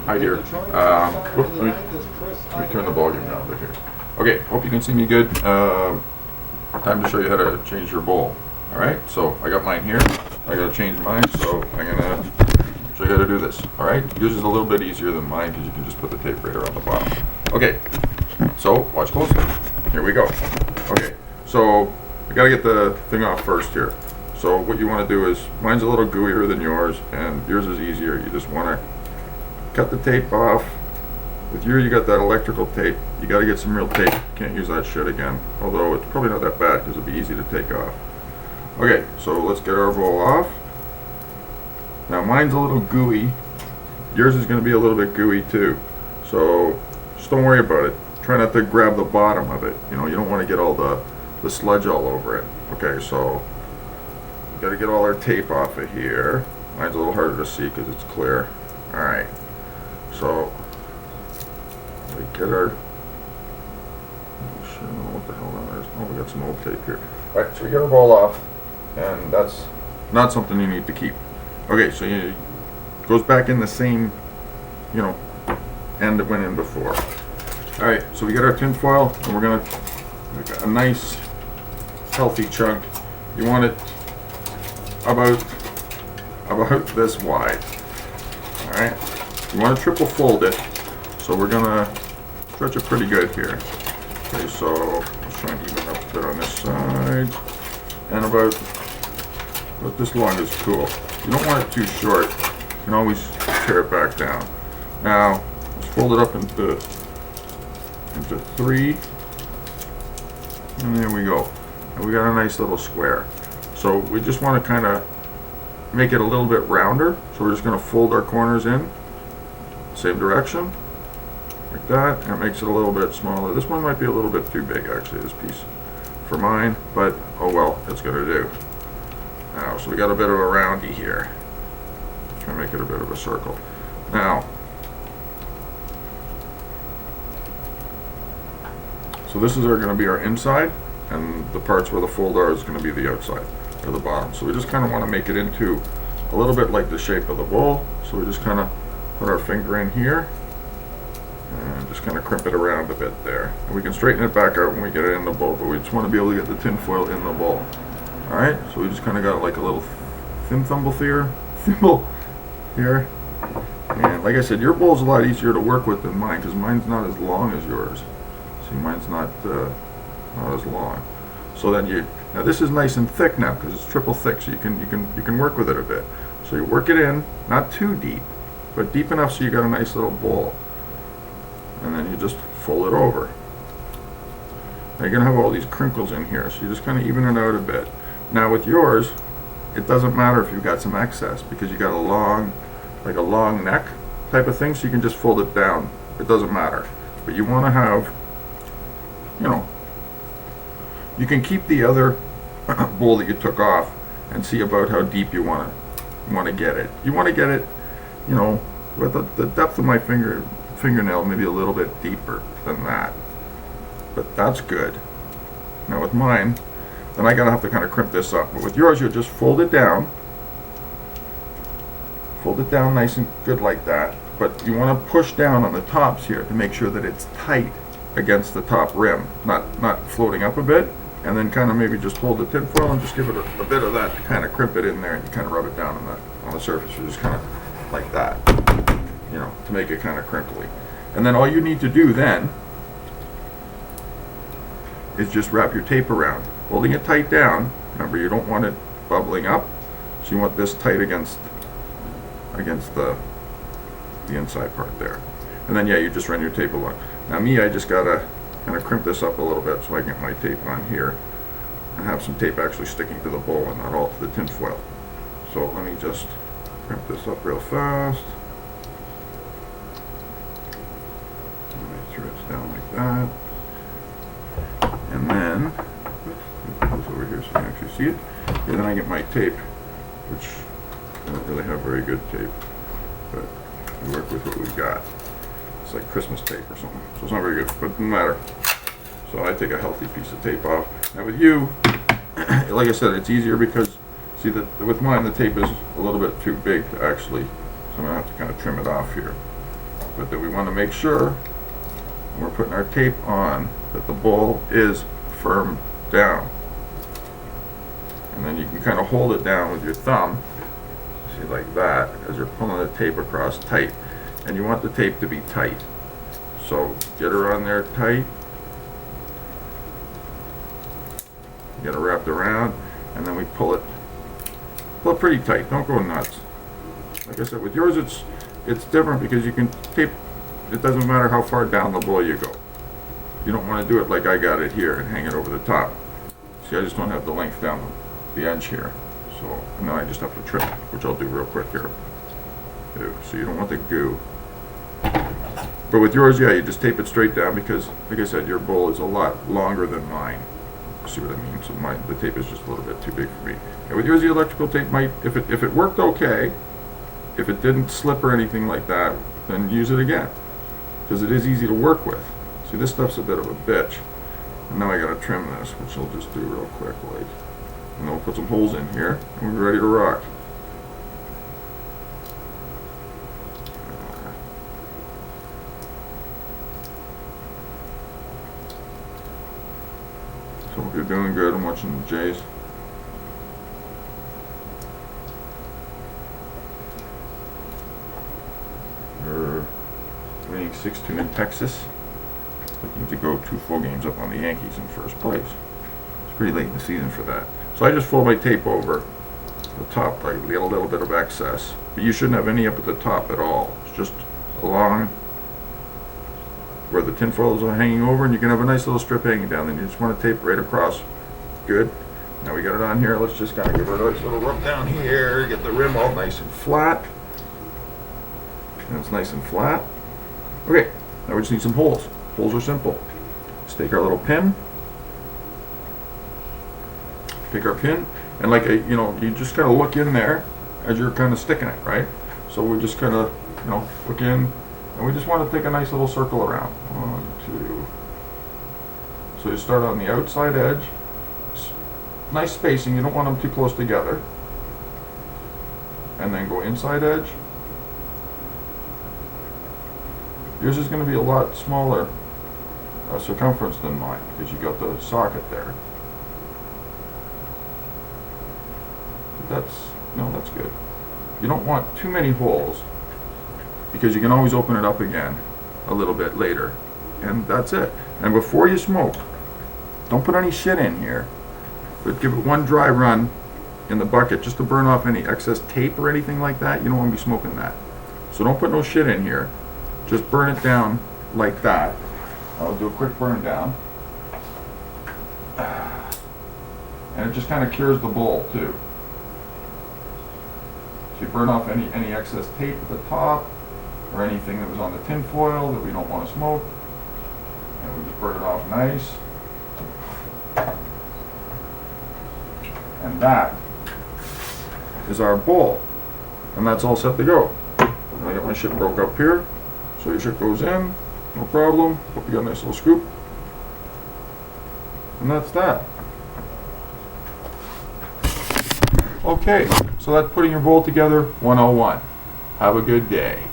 Hi dear. Let me turn the volume down a bit here. Okay, hope you can see me good. Time to show you how to change your bowl. Alright, so I got mine here. I gotta change mine, so I'm gonna show you how to do this. Alright, yours is a little bit easier than mine because you can just put the tape right around the bottom. Okay, so watch closely. Here we go. Okay, so I gotta get the thing off first here. So what you want to do is, mine's a little gooier than yours, and yours is easier. You just want to cut the tape off. With you got that electrical tape. You got to get some real tape. Can't use that shit again. Although it's probably not that bad because it'll be easy to take off. Okay, so let's get our bowl off. Now mine's a little gooey. Yours is going to be a little bit gooey too. So just don't worry about it. Try not to grab the bottom of it. You know, you don't want to get all the sludge all over it. Okay, so got to get all our tape off of here. Mine's a little harder to see because it's clear. Alright, so we get our, I don't know what the hell that is. Oh, we got some old tape here. Alright, so we get our ball off, and that's not something you need to keep. Okay, so it goes back in the same, you know, end it went in before. Alright, so we get our tin foil, and we're going to make a nice healthy chunk. You want it about this wide. Alright, you want to triple fold it, so we're gonna stretch it pretty good here. Okay, so let's try and even up a bit on this side, and about this long is cool. You don't want it too short. You can always tear it back down. Now let's fold it up into three, and there we go. And we got a nice little square. So we just want to kind of make it a little bit rounder. So we're just going to fold our corners in same direction like that, and it makes it a little bit smaller. This one might be a little bit too big actually, this piece for mine, but oh well, it's going to do. Now, so we got a bit of a roundy here. Try to make it a bit of a circle. Now, so this is going to be our inside, and the parts where the fold are is going to be the outside or the bottom. So we just kind of want to make it into a little bit like the shape of the bowl. So we just kind of put our finger in here and just kind of crimp it around a bit there. And we can straighten it back out when we get it in the bowl, but we just want to be able to get the tin foil in the bowl. Alright, so we just kind of got like a little thin thimble here. And like I said, your bowl's a lot easier to work with than mine because mine's not as long as yours. See, mine's not as long. So then now this is nice and thick now because it's triple thick, so you can work with it a bit. So you work it in, not too deep, but deep enough so you got a nice little bowl. And then you just fold it over. Now you're gonna have all these crinkles in here, so you just kind of even it out a bit. Now with yours, it doesn't matter if you've got some excess because you got a long neck type of thing, so you can just fold it down. It doesn't matter. But you want to have, you know, you can keep the other bowl that you took off and see about how deep you want to get it. You want to get it, you know, with the depth of my fingernail, maybe a little bit deeper than that. But that's good. Now with mine, then I gotta have to kind of crimp this up. But with yours, you'll just fold it down nice and good like that. But you want to push down on the tops here to make sure that it's tight against the top rim, not floating up a bit. And then kind of maybe just hold the tin foil and just give it a bit of that to kind of crimp it in there, and you kind of rub it down on the surface. You just kind of like that, you know, to make it kind of crinkly. And then all you need to do then is just wrap your tape around, holding it tight down. Remember, you don't want it bubbling up, so you want this tight against the inside part there. And then yeah, you just run your tape along. Now me, I just gotta kind of crimp this up a little bit so I can get my tape on here and have some tape actually sticking to the bowl and not all to the tin foil. So let me just crimp this up real fast. Make sure it's down like that. And then put this over here so you can actually see it. And then I get my tape, which I don't really have very good tape, but we work with what we got. It's like Christmas tape or something, so it's not very good, but it doesn't matter. So I take a healthy piece of tape off. Now with you, like I said, it's easier because, see, that with mine the tape is a little bit too big to actually, so I'm going to have to kind of trim it off here. but that we want to make sure when we're putting our tape on that the bowl is firm down. And then you can kind of hold it down with your thumb, see, like that, as you're pulling the tape across tight. And you want the tape to be tight. So get her on there tight. Get it wrapped around, and then we pull it pretty tight. Don't go nuts. Like I said, with yours it's different because you can tape. It doesn't matter how far down the bowl you go. You don't want to do it like I got it here and hang it over the top. See, I just don't have the length down the edge here. So, and then I just have to trim it, which I'll do real quick here. So you don't want the goo. But with yours, yeah, you just tape it straight down because, like I said, your bowl is a lot longer than mine. See what I mean? So the tape is just a little bit too big for me. And with yours, the electrical tape might, if it worked okay, if it didn't slip or anything like that, then use it again, because it is easy to work with. See, this stuff's a bit of a bitch. And now I gotta trim this, which I'll just do real quick, like, and then we'll put some holes in here, and we're ready to rock. So hope you're doing good. I'm watching the Jays. We're winning 6-2 in Texas. Looking to go 2 full games up on the Yankees in first place. It's pretty late in the season for that. So I just fold my tape over the top, like get a little bit of excess. But you shouldn't have any up at the top at all. It's just along where the tinfoils are hanging over, and you can have a nice little strip hanging down. Then you just want to tape right across. Good. Now we got it on here. Let's just kind of give it a nice little rub down here. Get the rim all nice and flat. And it's nice and flat. Okay. Now we just need some holes. Holes are simple. Just take our little pin. Take our pin, and like you just kind of look in there as you're kind of sticking it, right? So we just kind of, look in. And we just want to take a nice little circle around. 1, 2. So you start on the outside edge. Nice spacing, you don't want them too close together. And then go inside edge. Yours is going to be a lot smaller circumference than mine because you got the socket there. But that's good. You don't want too many holes, because you can always open it up again a little bit later. And that's it. And before you smoke, don't put any shit in here, but give it one dry run in the bucket just to burn off any excess tape or anything like that. You don't want to be smoking that. So don't put no shit in here. Just burn it down like that. I'll do a quick burn down. And it just kind of cures the bowl too. So you burn off any excess tape at the top, or anything that was on the tin foil that we don't want to smoke, and we just burn it off nice. And that is our bowl, and that's all set to go. I got my shit broke up here, so your shit goes in, no problem. Hope you got a nice little scoop, and that's that. Okay, so that's putting your bowl together 101. Have a good day.